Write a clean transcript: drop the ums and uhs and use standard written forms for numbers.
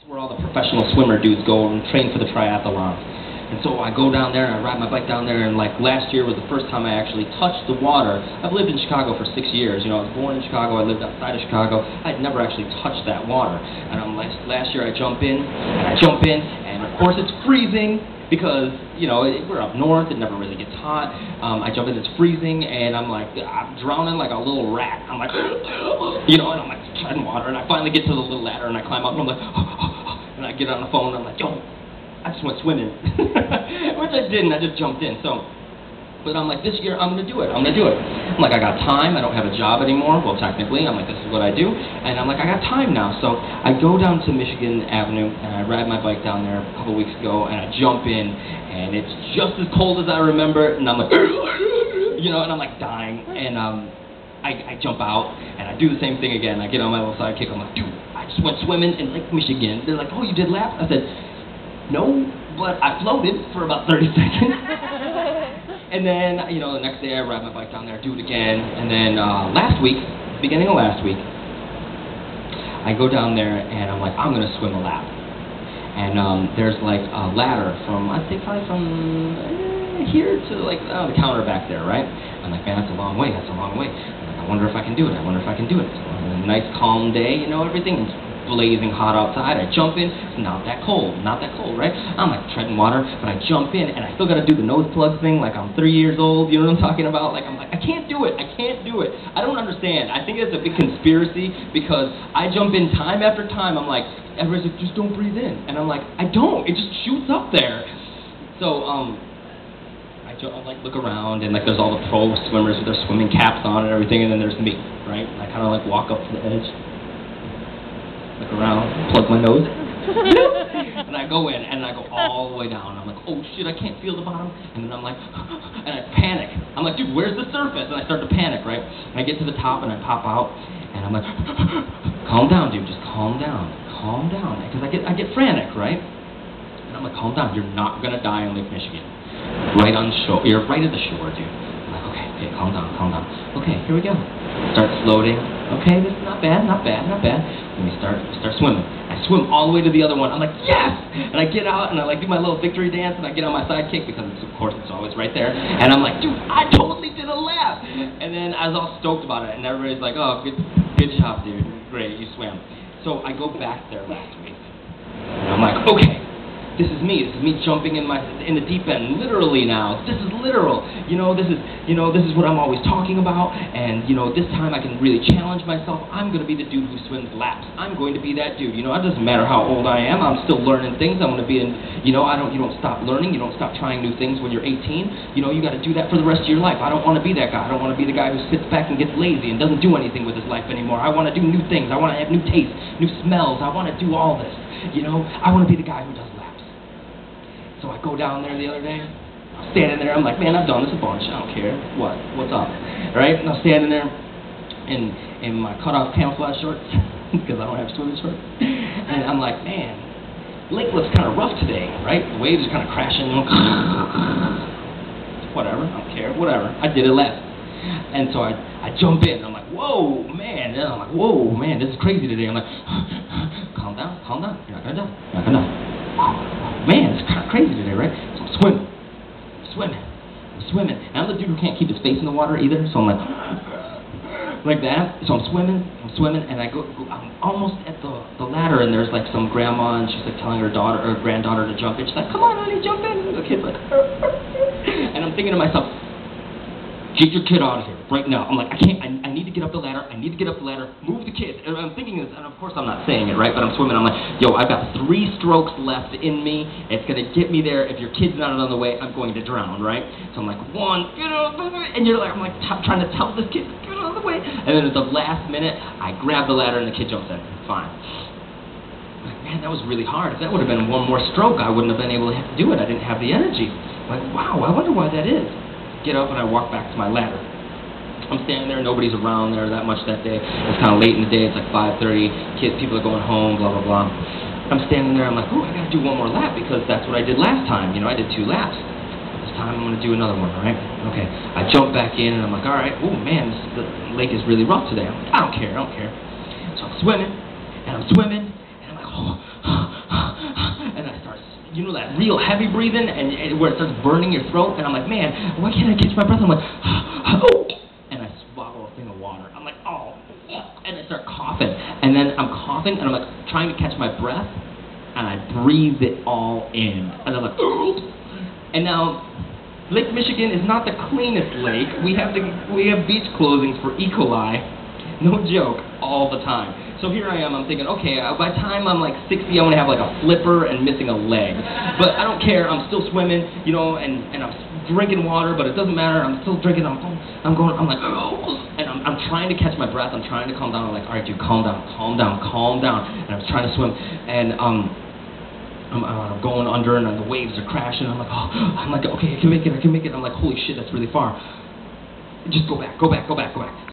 where all the professional swimmer dudes go and train for the triathlon. And so I go down there and I ride my bike down there, and like last year was the first time I actually touched the water. I've lived in Chicago for 6 years. You know, I was born in Chicago, I lived outside of Chicago. I'd never actually touched that water. And last year I jump in, and of course it's freezing because, you know, we're up north, it never really gets hot. I jump in, it's freezing, and I'm drowning like a little rat. I'm like, you know, and I'm like treading water, and I finally get to the little ladder, and I climb up, and I'm like, and I get on the phone, and I'm like, yo, I just went swimming, which I didn't, I just jumped in, so, but I'm like, this year, I'm going to do it, I'm like, I got time, I don't have a job anymore, well, technically, I'm like, this is what I do, and I'm like, I got time now, so I go down to Michigan Avenue, and I ride my bike down there a couple weeks ago, and I jump in, and it's just as cold as I remember, and I'm like, you know, and I'm like dying, and I jump out, and I do the same thing again, I get on my little sidekick, I'm like, dude, I just went swimming in Lake Michigan. They're like, oh, you did laps? I said, no, but I floated for about 30 seconds. And then, you know, the next day I ride my bike down there, do it again. And then beginning of last week, I go down there and I'm like, I'm going to swim a lap. And there's like a ladder from, I'd say probably from here to like the counter back there, right? I'm like, man, that's a long way, I'm like, I wonder if I can do it, So a nice calm day, you know, everything's blazing hot outside. I jump in, it's not that cold, right? I'm like treading water, but I jump in, and I still got to do the nose plug thing like I'm 3 years old, you know what I'm talking about? Like, I'm like, I can't do it. I don't understand. I think it's a big conspiracy, because I jump in time after time, I'm like, everybody's like, just don't breathe in. And I'm like, I don't, it just shoots up there. So, I like look around, and like there's all the pro swimmers with their swimming caps on and everything, and then there's me, right? And I kind of like walk up to the edge, look around, plug my nose, and I go in, and I go all the way down. I'm like, oh shit, I can't feel the bottom. And then I'm like, and I panic. I'm like, dude, where's the surface? And I start to panic, right? And I get to the top, and I pop out, and I'm like, calm down, dude, just calm down, because I get frantic, right? And I'm like, calm down, you're not gonna die in Lake Michigan. Right on shore, you're right at the shore, dude. I'm like, okay, calm down. Okay, here we go. Start floating. Okay, this is not bad. Then we start swimming. I swim all the way to the other one. I'm like, yes! And I get out, and I like do my little victory dance, and I get on my sidekick, because of course it's always right there. And I'm like, dude, I totally did a lap! And then I was all stoked about it, and everybody's like, oh, good job, dude. Great, you swam. So I go back there last week, and I'm like, okay. This is me jumping in the deep end, literally now. This is literal. This is what I'm always talking about, and this time I can really challenge myself. I'm going to be the dude who swims laps. I'm going to be that dude. It doesn't matter how old I am. I'm still learning things. I'm going to be you don't stop learning. You don't stop trying new things when you're 18. You got to do that for the rest of your life. I don't want to be that guy. I don't want to be the guy who sits back and gets lazy and doesn't do anything with his life anymore. I want to do new things. I want to have new tastes, new smells. I want to do all this. I want to be the guy who does laps. So I go down there the other day, I'm standing there, I'm like, man, I've done this a bunch, I don't care, what's up, right? And I'm standing there in my cut-off camouflage shorts, because I don't have swimming shorts, and I'm like, man, the lake looks kind of rough today, right? The waves are kind of crashing, whatever, I don't care, whatever, I did a lap. And so I jump in, I'm like, whoa, man, and I'm like, whoa, man, this is crazy today. I'm like, calm down, you're not gonna die. Man, it's kind of crazy today, right? So I'm swimming. And I'm the dude who can't keep his face in the water either, so I'm like that. So I'm swimming, and I'm almost at the ladder, and there's like some grandma, and she's like telling her daughter or granddaughter to jump in. She's like, come on, honey, jump in. And the kid's like, and I'm thinking to myself, get your kid out of here right now. I'm like, I need to get up the ladder, move the kid. And I'm thinking this, and of course I'm not saying it, right? But I'm swimming, I'm like, yo, I've got 3 strokes left in me. It's going to get me there. If your kid's not on the way, I'm going to drown, right? So I'm like, 1, get out of the way. And I'm like trying to tell this kid, get out of the way. And then at the last minute, I grab the ladder and the kid jumps in. Fine. I'm like, man, that was really hard. If that would have been 1 more stroke, I wouldn't have been able to do it. I didn't have the energy. I'm like, wow, I wonder why that is. Get up and I walk back to my ladder. I'm standing there, nobody's around there that much that day. It's kind of late in the day, it's like 5:30, people are going home, blah, blah, blah. I'm standing there, I'm like, oh, I gotta do 1 more lap, because that's what I did last time. I did 2 laps. This time I'm gonna do another one, right? Okay, I jump back in and I'm like, all right, oh man, the lake is really rough today. I'm like, I don't care. So I'm swimming, and I'm like, oh, you know, that real heavy breathing, and where it starts burning your throat, and I'm like, man, why can't I catch my breath? I'm like, oh, and I swallow a thing of water. I'm like, oh, and I start coughing, and then I'm coughing, and I'm like trying to catch my breath, and I breathe it all in, and I'm like, oh, and now Lake Michigan is not the cleanest lake. We have beach closings for E. coli, no joke, all the time. So here I am, I'm thinking, okay, by the time I'm like 60, I'm gonna have like a flipper and missing a leg. But I don't care, I'm still swimming, you know, and I'm drinking water, but it doesn't matter, I'm still drinking, I'm like, oh, and I'm trying to catch my breath, I'm trying to calm down, I'm like, all right, dude, calm down, and I'm trying to swim, and I'm going under, and the waves are crashing, I'm like, oh, I'm like, okay, I can make it, I'm like, holy shit, that's really far. Just go back.